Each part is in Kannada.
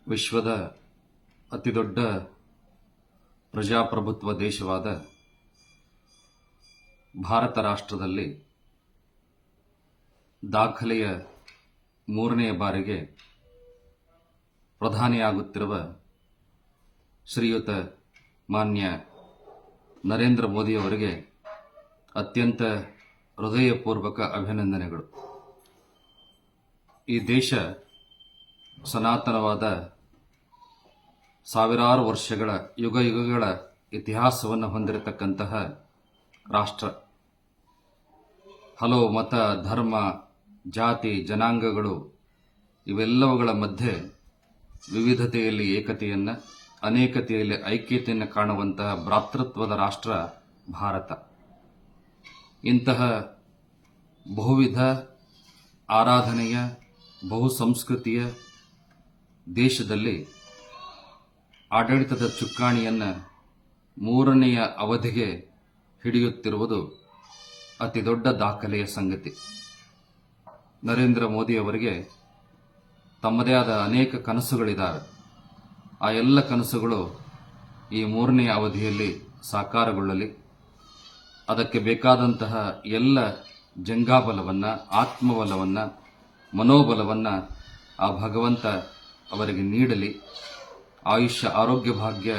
ವಿಶ್ವದ ಅತಿದೊಡ್ಡ ಪ್ರಜಾಪ್ರಭುತ್ವ ದೇಶವಾದ ಭಾರತ ರಾಷ್ಟ್ರದಲ್ಲಿ ದಾಖಲೆಯ ಮೂರನೆಯ ಬಾರಿಗೆ ಪ್ರಧಾನಿಯಾಗುತ್ತಿರುವ ಶ್ರೀಯುತ ಮಾನ್ಯ ನರೇಂದ್ರ ಮೋದಿಯವರಿಗೆ ಅತ್ಯಂತ ಹೃದಯಪೂರ್ವಕ ಅಭಿನಂದನೆಗಳು. ಈ ದೇಶ ಸನಾತನವಾದ ಸಾವಿರಾರು ವರ್ಷಗಳ ಯುಗಗಳ ಇತಿಹಾಸವನ್ನು ಹೊಂದಿರತಕ್ಕಂತಹ ರಾಷ್ಟ್ರ. ಹಲವು ಮತ, ಧರ್ಮ, ಜಾತಿ, ಜನಾಂಗಗಳು ಇವೆಲ್ಲವುಗಳ ಮಧ್ಯೆ ವಿವಿಧತೆಯಲ್ಲಿ ಏಕತೆಯನ್ನು, ಅನೇಕತೆಯಲ್ಲಿ ಐಕ್ಯತೆಯನ್ನು ಕಾಣುವಂತಹ ಭ್ರಾತೃತ್ವದ ರಾಷ್ಟ್ರ ಭಾರತ. ಇಂತಹ ಬಹುವಿಧ ಆರಾಧನೆಯ, ಬಹುಸಂಸ್ಕೃತಿಯ ದೇಶದಲ್ಲಿ ಆಡಳಿತದ ಚುಕ್ಕಾಣಿಯನ್ನು ಮೂರನೆಯ ಅವಧಿಗೆ ಹಿಡಿಯುತ್ತಿರುವುದು ಅತಿದೊಡ್ಡ ದಾಖಲೆಯ ಸಂಗತಿ. ನರೇಂದ್ರ ಮೋದಿಯವರಿಗೆ ತಮ್ಮದೇ ಆದ ಅನೇಕ ಕನಸುಗಳಿದ್ದಾವೆ. ಆ ಎಲ್ಲ ಕನಸುಗಳು ಈ ಮೂರನೆಯ ಅವಧಿಯಲ್ಲಿ ಸಾಕಾರಗೊಳ್ಳಲಿ. ಅದಕ್ಕೆ ಬೇಕಾದಂತಹ ಎಲ್ಲ ಜಂಗಾಬಲವನ್ನು, ಆತ್ಮಬಲವನ್ನು, ಮನೋಬಲವನ್ನು ಆ ಭಗವಂತ ಅವರಿಗೆ ನೀಡಲಿ. ಆಯುಷ್ಯ, ಆರೋಗ್ಯ, ಭಾಗ್ಯ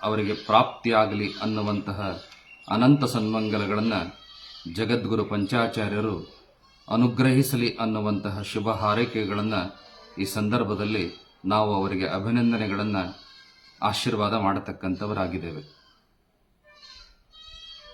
ಅವರಿಗೆ ಪ್ರಾಪ್ತಿಯಾಗಲಿ ಅನ್ನುವಂತಹ ಅನಂತ ಸನ್ಮಂಗಲಗಳನ್ನು ಜಗದ್ಗುರು ಪಂಚಾಚಾರ್ಯರು ಅನುಗ್ರಹಿಸಲಿ ಅನ್ನುವಂತಹ ಶುಭ ಹಾರೈಕೆಗಳನ್ನು ಈ ಸಂದರ್ಭದಲ್ಲಿ ನಾವು ಅವರಿಗೆ ಅಭಿನಂದನೆಗಳನ್ನು ಆಶೀರ್ವಾದ ಮಾಡತಕ್ಕಂಥವರಾಗಿದ್ದೇವೆ.